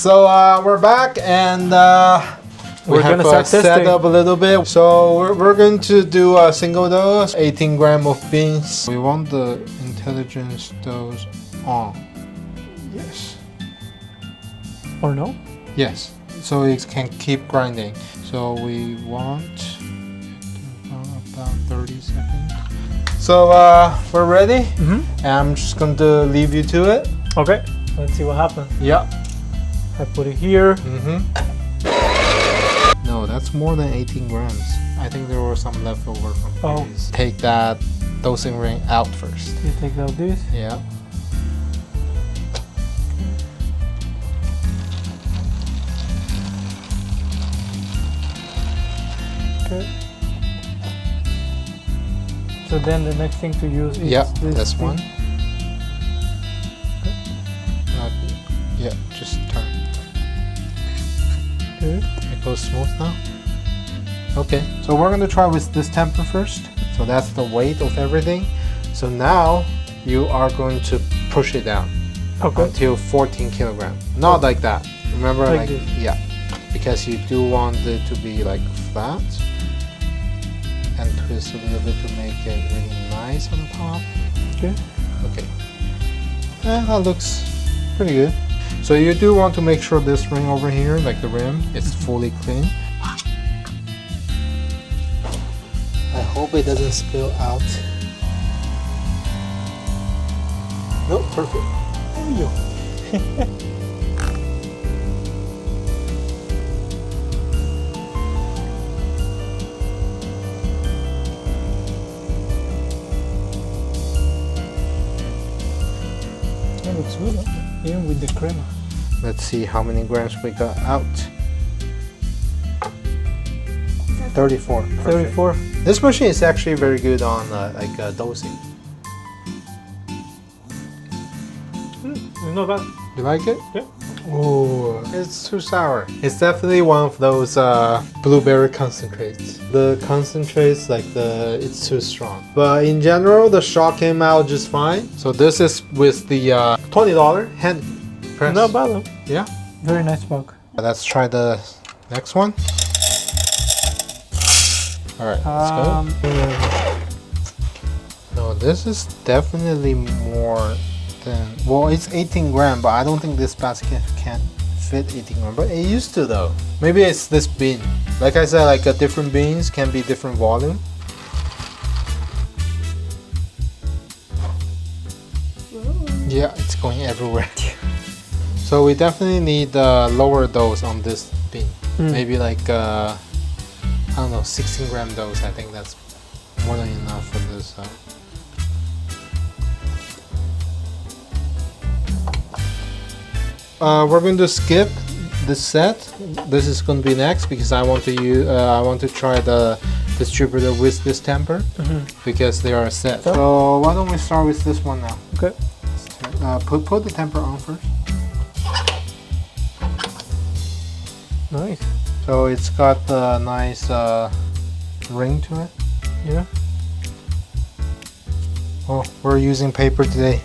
So we're back and we have gonna start set up a little bit. So we're going to do a single dose, 18 grams of beans. We want the intelligence dose on. Yes. Or no? Yes. So it can keep grinding. So we want about 30 seconds. So we're ready. And I'm just going to leave you to it. Okay. Let's see what happens. Yeah. I put it here. No, that's more than 18 grams. I think there were some leftover from these. Take that dosing ring out first. You take out this. Yeah. Okay. So then the next thing to use is this thing. one. Yeah, just turn. Good. It goes smooth now. Okay, so we're gonna try with this temper first. So that's the weight of everything. So now you are going to push it down until 14 kilograms. Not like that. Remember, like this. Yeah, because you do want it to be like flat and twist a little bit to make it really nice on the top. Okay. Okay. That looks pretty good. So you do want to make sure this ring over here, like the rim, is fully clean. I hope it doesn't spill out. Nope, perfect. There you go. That looks good, huh? Even with the crema. Let's see how many grams we got out. 34. Perfect. 34. This machine is actually very good on dosing. It's not bad. You like it? Yeah. Oh, it's too sour. It's definitely one of those blueberry concentrates. The concentrates, it's too strong. But in general, the shot came out just fine. So this is with the $20 hand press. Not bad, huh? Yeah. Very nice mug. Let's try the next one. All right, let's go. No, this is definitely more than, well, it's 18 grams, but I don't think this basket can fit 18 grams, but it used to though. Maybe it's this bean. Like I said, different beans can be different volume. Yeah, it's going everywhere. So we definitely need a lower dose on this bean. Maybe I don't know, 16 gram dose. I think that's more than enough for this. We're going to skip this set. This is going to be next because I want to try the distributor with this temper because they are set. So why don't we start with this one now? Okay. Put the temper on first. Nice. So it's got a nice ring to it. Yeah. Oh, we're using paper today.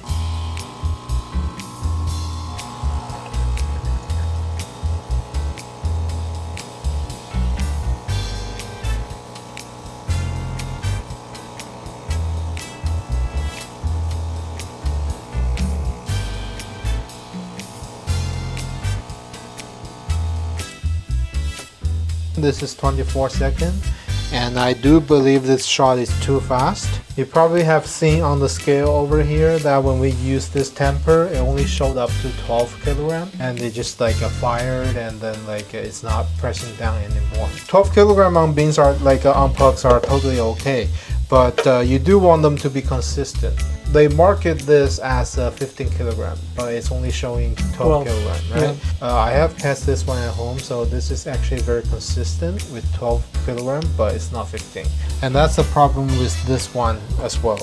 This is 24 seconds, and I do believe this shot is too fast. You probably have seen on the scale over here that when we use this temper, it only showed up to 12 kilograms, and it just fired, and then it's not pressing down anymore. 12 kilogram on beans are on pucks are totally okay, but you do want them to be consistent. They market this as 15 kilogram, but it's only showing 12 kilogram, right? Yeah. I have tested this one at home, so this is actually very consistent with 12 kilogram, but it's not 15. And that's the problem with this one as well.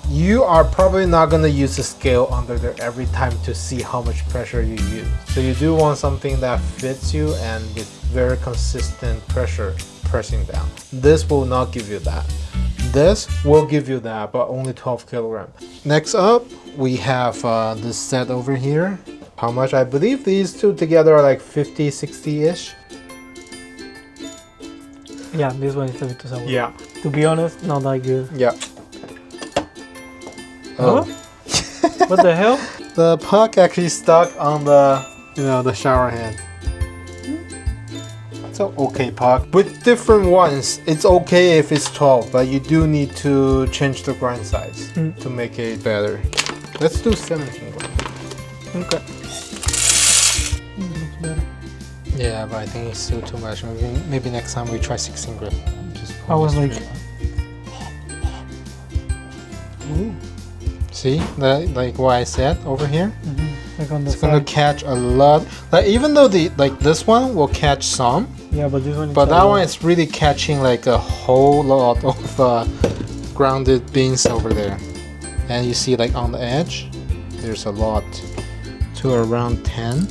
You are probably not going to use the scale under there every time to see how much pressure you use. So you do want something that fits you and with very consistent pressure pressing down. This will not give you that. This will give you that, but only 12 kilograms. Next up, we have this set over here. How much? I believe these two together are like 50, 60-ish. Yeah, this one is a bit too sour. Yeah. To be honest, not that good. Yeah. Oh. What the hell? The puck actually stuck on the, the shower head. It's an okay puck. With different ones, it's okay if it's 12, but you do need to change the grind size to make it better. Let's do 17 grind. Okay. Looks better. Yeah, but I think it's still too much. Maybe next time we try 16 grit. I was like... Ooh. See, like what I said over here? Like on the it's side. gonna catch a lot. Like even though this one will catch some, yeah, but this one. But that one is really catching like a whole lot of grounded beans over there, and you see like on the edge, there's a lot, to around 10.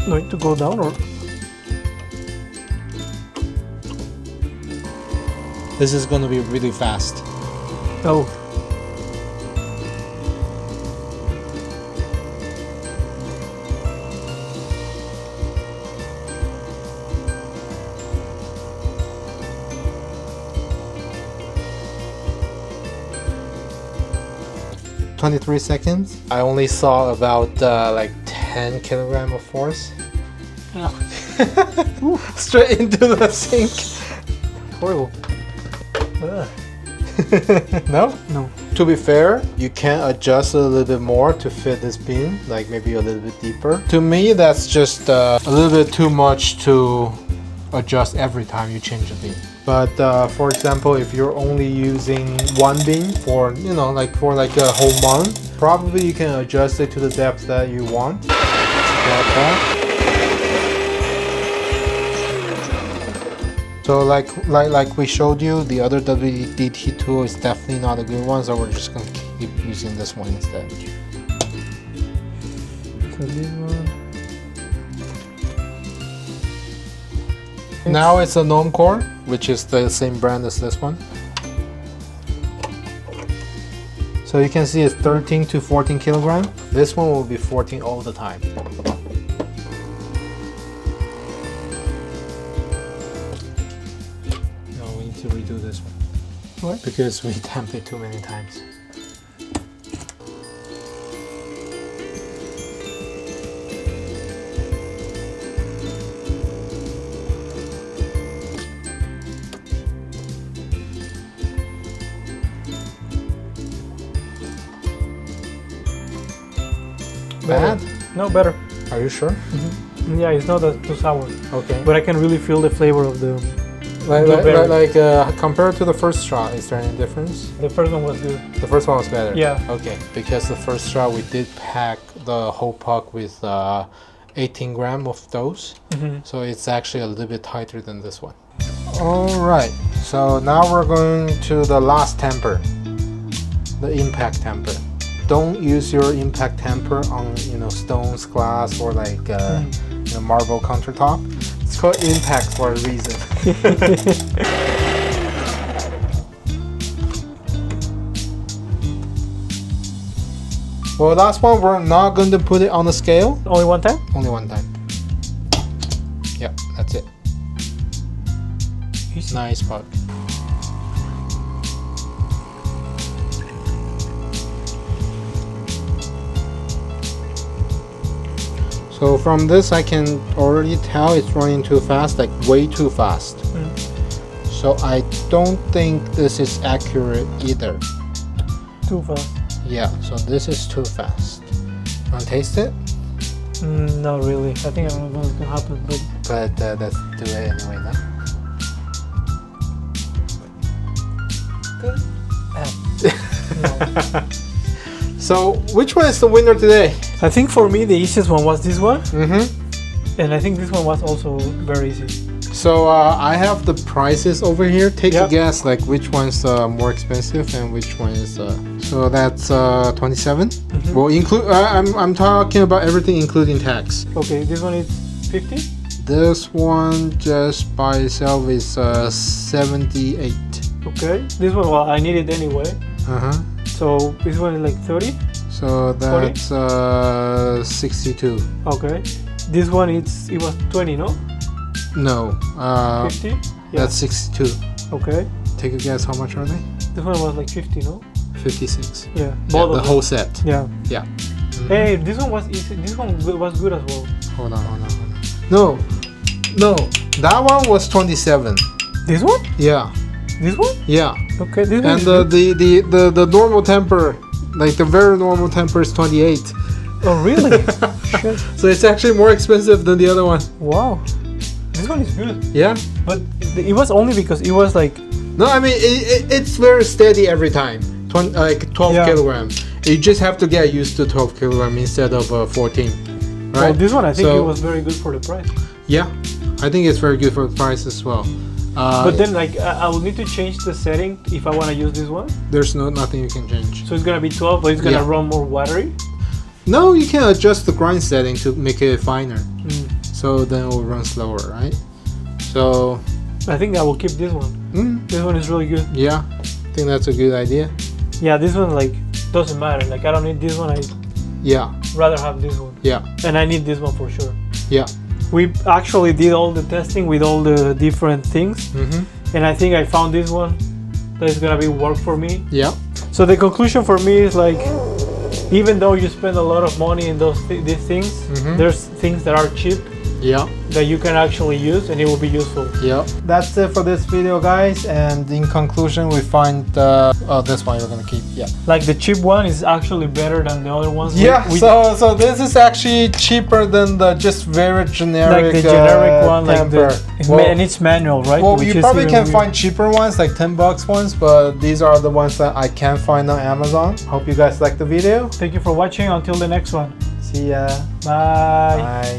Going to go down or? This is gonna be really fast. Oh. "23 seconds. I only saw about like 10 kilogram of force. Straight into the sink. Horrible. No? No. To be fair, you can adjust a little bit more to fit this beam, like maybe a little bit deeper. To me, that's just a little bit too much to adjust every time you change the beam. But for example, if you're only using one beam for, for like a whole month, probably you can adjust it to the depth that you want. Like that. So like we showed you, the other WDT tool is definitely not a good one, so we're just gonna keep using this one instead. So this one. Now it's a Normcore, which is the same brand as this one. So you can see it's 13 to 14 kilogram. This one will be 14 all the time. No, we need to redo this one. What? Because we tamped it too many times. Bad? No, better. Are you sure? Yeah, it's not that too sour. Okay. But I can really feel the flavor of the... Compared to the first shot, is there any difference? The first one was good. The first one was better? Yeah. Okay, because the first shot we did pack the whole puck with 18 gram of those. So it's actually a little bit tighter than this one. Alright, so now we're going to the last temper. The impact temper. Don't use your impact temper on stones, glass, or like marble countertop. It's called impact for a reason. Well, last one we're not going to put it on the scale. Only one time? Only one time. Yeah, that's it. Easy. Nice puck. So from this I can already tell it's running too fast, like way too fast. So I don't think this is accurate either. Too fast. Yeah, so this is too fast. Wanna taste it? Not really. I think I don't know what's gonna happen, but Let's do it anyway now. good. No. So which one is the winner today? I think for me the easiest one was this one, and I think this one was also very easy. So I have the prices over here. Take a Yep. guess, like which one's more expensive and which one is. So that's 27. Well, include. I'm talking about everything including tax. Okay, this one is 50. This one just by itself is 78. Okay, this one, well, I need it anyway. Uh huh. So this one is like 30. So So that's 62. Okay. This one it was 20, no? No. 50? Yeah. That's 62. Okay. Take a guess, how much are they? This one was like 50, no? 56. Yeah. Yeah, Both the of whole them. set. Yeah. Yeah. Hey, this one was easy. This one was good as well. Hold on. No. That one was 27. This one? Yeah. This one? Yeah. Okay. This one. And is good. the normal temper, like the very normal temper, is 28. Oh really? Shit. So it's actually more expensive than the other one. Wow. This one is good. Yeah. But it was only because it was like. No, I mean it's very steady every time. 12 kilograms. You just have to get used to 12 kilograms instead of 14. Right. Well, this one I think So- it was very good for the price. Yeah, I think it's very good for the price as well. But then like I will need to change the setting if I want to use this one. There's nothing you can change. So it's gonna be 12, but it's gonna Yeah. run more watery. No, you can adjust the grind setting to make it finer. Mm. So then it will run slower, right? So I think I will keep this one. This one is really good. yeah, I think that's a good idea. Yeah, this one like doesn't matter. Like I don't need this one. I Yeah, rather have this one. yeah, And I need this one for sure. yeah. We actually did all the testing with all the different things, and I think I found this one that is gonna be work for me. Yeah, So the conclusion for me is like, even though you spend a lot of money in these things, there's things that are cheap yeah, that you can actually use, and it will be useful. yeah. That's it for this video, guys. And in conclusion, we find this one you're gonna keep. Yeah. Like the cheap one is actually better than the other ones. Yeah. So this is actually cheaper than the just very generic. like the generic one, temper. like and it's manual, right? Well, Which you is probably even can weird. find cheaper ones, like $10 ones, but these are the ones that I can find on Amazon. Hope you guys liked the video. Thank you for watching. Until the next one. See ya. Bye. Bye.